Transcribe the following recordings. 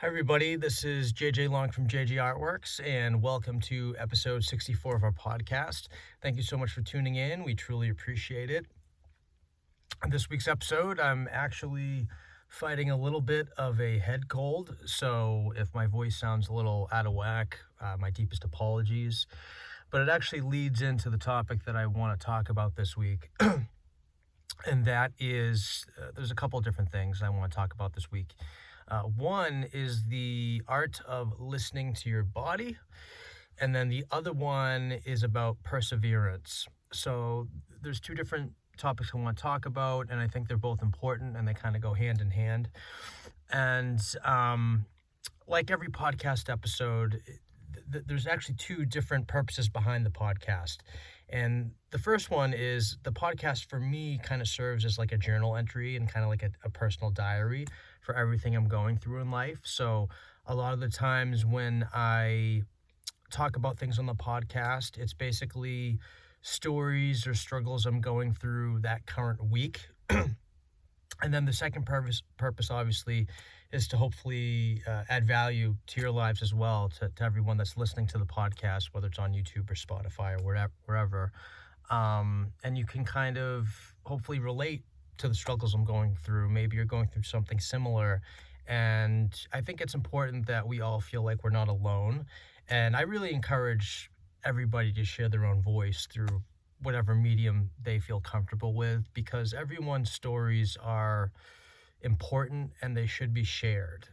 Hi everybody, this is JJ Long from JJArtworks and welcome to episode 64 of our podcast. Thank you so much for tuning in. We truly appreciate it. On this week's episode, I'm actually fighting a little bit of a head cold, so if my voice sounds a little out of whack, my deepest apologies. But it actually leads into the topic that I want to talk about this week. And that is, there's a couple of different things I want to talk about this week. One is the art of listening to your body, and then the other one is about perseverance. So there's two different topics I want to talk about, and I think they're both important, and they kind of go hand in hand. And like every podcast episode, there's actually two different purposes behind the podcast. And the first one is the podcast for me kind of serves as like a journal entry and kind of like a personal diary for everything I'm going through in life. So a lot of the times when I talk about things on the podcast, it's basically stories or struggles I'm going through that current week. And then the second purpose obviously is to hopefully add value to your lives as well, to everyone that's listening to the podcast, whether it's on YouTube or Spotify or wherever. And you can kind of hopefully relate to the struggles I'm going through. Maybe you're going through something similar. And I think it's important that we all feel like we're not alone. And I really encourage everybody to share their own voice through whatever medium they feel comfortable with, because everyone's stories are important and they should be shared.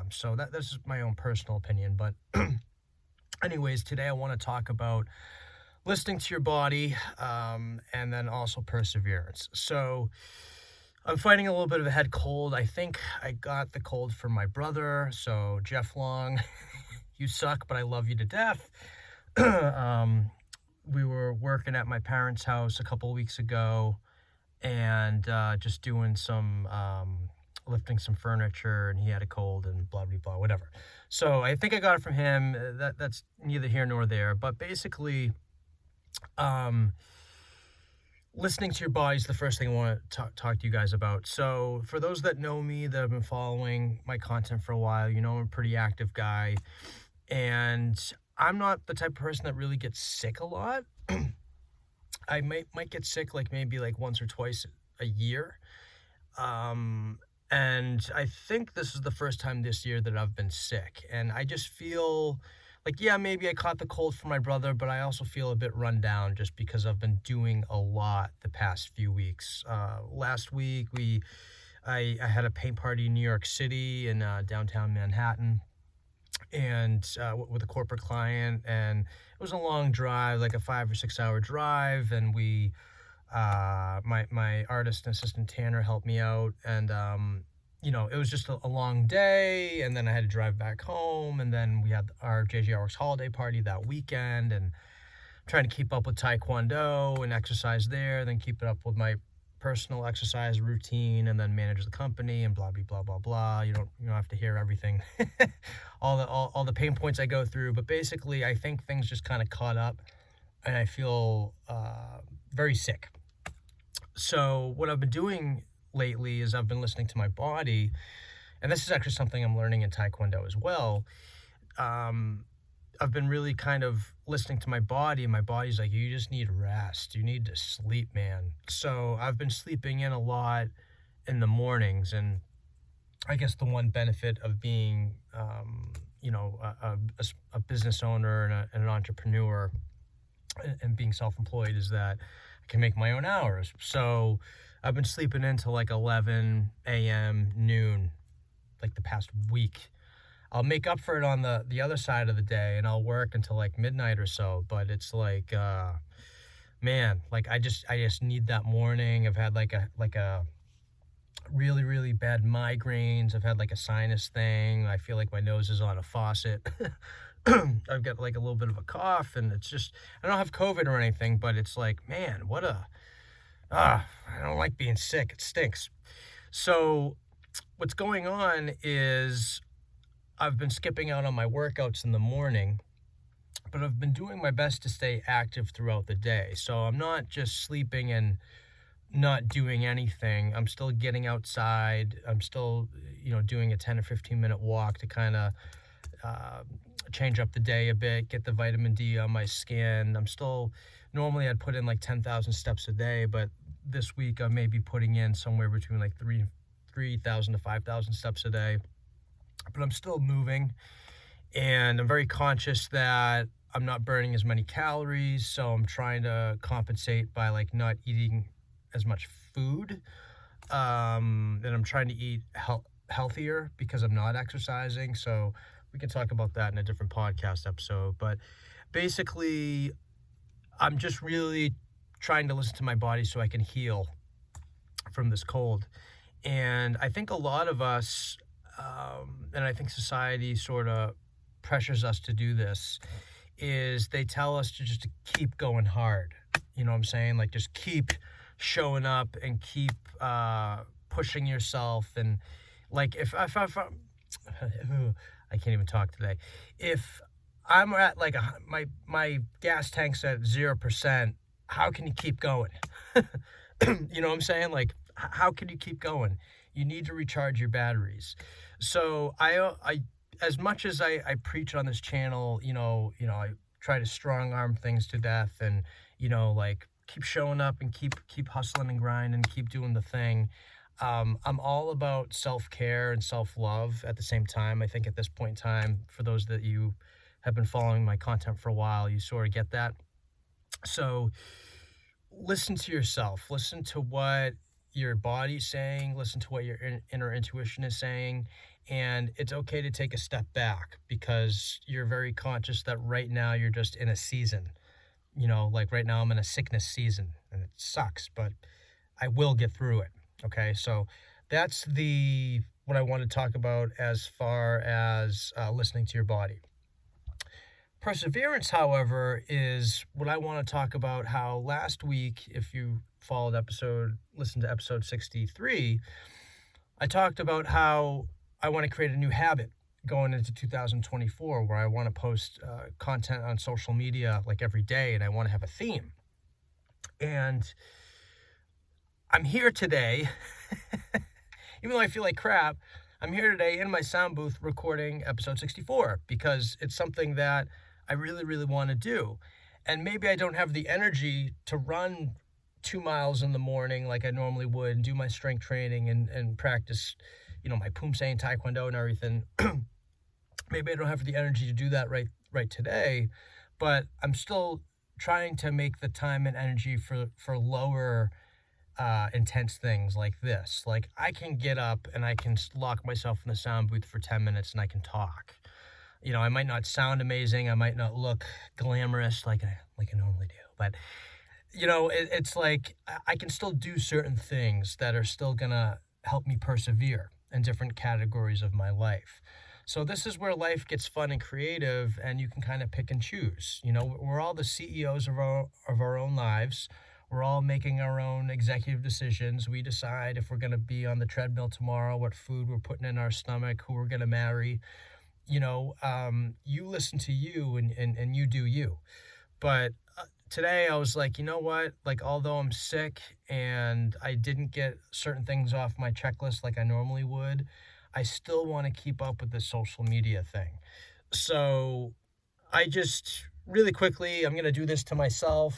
So that's my own personal opinion. But anyways, today I want to talk about listening to your body, and then also perseverance. So I'm fighting a little bit of a head cold. I think I got the cold from my brother. So Jeff Long, you suck, but I love you to death. We were working at my parents' house a couple of weeks ago and just doing some lifting some furniture, and he had a cold and blah blah blah, whatever. So I think I got it from him. That's neither here nor there, but basically listening to your body is the first thing I want to talk to you guys about. So for those that know me, that have been following my content for a while, you know I'm a pretty active guy, and I'm not the type of person that really gets sick a lot. I might get sick like maybe like once or twice a year. And I think this is the first time this year that I've been sick. And I just feel like, yeah, maybe I caught the cold from my brother, but I also feel a bit run down just because I've been doing a lot the past few weeks. Last week, I had a paint party in New York City in downtown Manhattan, and with a corporate client, and it was a long drive, like a 5 or 6 hour drive, and we my artist and assistant Tanner helped me out, and it was just a long day, and then I had to drive back home, and then we had our JJArtworks holiday party that weekend, and trying to keep up with Taekwondo and exercise there, then keep it up with my personal exercise routine, and then manage the company and blah blah blah blah. You don't have to hear everything, all the pain points I go through, but basically I think things just kind of caught up, and I feel very sick. So what I've been doing lately is I've been listening to my body, and this is actually something I'm learning in Taekwondo as well. I've been really kind of listening to my body, and my body's like, you just need rest. You need to sleep, man. So I've been sleeping in a lot in the mornings, and I guess the one benefit of being, a business owner and an entrepreneur and being self-employed is that I can make my own hours. So I've been sleeping into like 11 a.m., noon, like the past week. I'll make up for it on the other side of the day, and I'll work until like midnight or so. But it's like, man, like I just need that morning. I've had like a really, really bad migraines. I've had like a sinus thing. I feel like my nose is on a faucet. I've got like a little bit of a cough, and it's just, I don't have COVID or anything, but it's like, man, I don't like being sick. It stinks. So what's going on is I've been skipping out on my workouts in the morning, but I've been doing my best to stay active throughout the day. So I'm not just sleeping and not doing anything. I'm still getting outside. I'm still, doing a 10 or 15-minute walk to kind of change up the day a bit, get the vitamin D on my skin. Normally I'd put in like 10,000 steps a day, but this week I may be putting in somewhere between like 3,000 to 5,000 steps a day. But I'm still moving, and I'm very conscious that I'm not burning as many calories, so I'm trying to compensate by like not eating as much food. And I'm trying to eat healthier because I'm not exercising. So we can talk about that in a different podcast episode. But basically, I'm just really trying to listen to my body so I can heal from this cold. And I think a lot of us, and I think society sort of pressures us to do this, is they tell us to just keep going hard. You know what I'm saying? Like, just keep showing up and keep pushing yourself. And like, if I can't even talk today. If I'm at like my gas tank's at 0%, how can you keep going? You know what I'm saying? Like, how can you keep going? You need to recharge your batteries. So I as much as I preach on this channel, I try to strong arm things to death, and like, keep showing up and keep hustling and grinding and keep doing the thing. I'm all about self-care and self-love at the same time. I think at this point in time, for those that you have been following my content for a while, you sort of get that. So listen to yourself. Listen to what your body's saying. Listen to what your inner intuition is saying. And it's okay to take a step back, because you're very conscious that right now you're just in a season. Like right now I'm in a sickness season, and it sucks, but I will get through it. Okay, so that's what I want to talk about as far as listening to your body. Perseverance, however, is what I want to talk about. How last week, if you listened to episode 63, I talked about how I want to create a new habit going into 2024, where I want to post content on social media like every day, and I want to have a theme. And I'm here today, even though I feel like crap, I'm here today in my sound booth recording episode 64, because it's something that I really, really want to do. And maybe I don't have the energy to run 2 miles in the morning like I normally would, and do my strength training and practice, my Poomsae and Taekwondo and everything. Maybe I don't have the energy to do that right today, but I'm still trying to make the time and energy for lower intense things like this. Like, I can get up and I can lock myself in the sound booth for 10 minutes and I can talk. I might not sound amazing. I might not look glamorous like I normally do, but it's like I can still do certain things that are still gonna help me persevere in different categories of my life. So this is where life gets fun and creative, and you can kind of pick and choose. We're all the CEOs of our own lives. We're all making our own executive decisions. We decide if we're going to be on the treadmill tomorrow, what food we're putting in our stomach, who we're going to marry. You listen to you, and you do you. But today I was like, you know what? Like, although I'm sick and I didn't get certain things off my checklist like I normally would, I still want to keep up with the social media thing. So I just really quickly, I'm going to do this to myself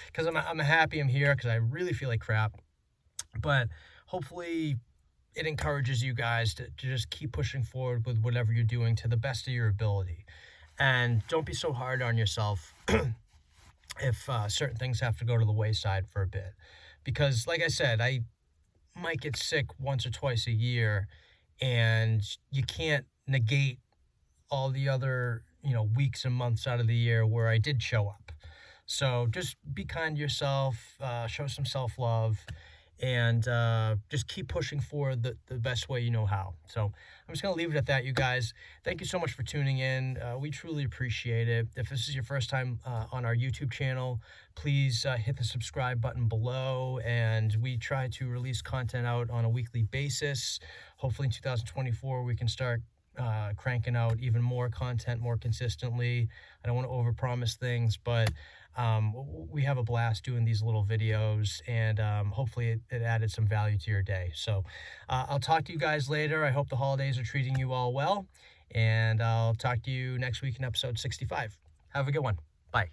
because I'm happy I'm here, because I really feel like crap. But hopefully it encourages you guys to just keep pushing forward with whatever you're doing to the best of your ability. And don't be so hard on yourself if certain things have to go to the wayside for a bit. Because like I said, I might get sick once or twice a year, and you can't negate all the other weeks and months out of the year where I did show up. So just be kind to yourself, show some self-love, and just keep pushing forward the best way you know how. So I'm just going to leave it at that, you guys. Thank you so much for tuning in. We truly appreciate it. If this is your first time on our YouTube channel, please hit the subscribe button below, and we try to release content out on a weekly basis. Hopefully in 2024 we can start cranking out even more content more consistently. I don't want to overpromise things, but We have a blast doing these little videos, and hopefully it added some value to your day. So I'll talk to you guys later. I hope the holidays are treating you all well, and I'll talk to you next week in episode 65. Have a good one. Bye.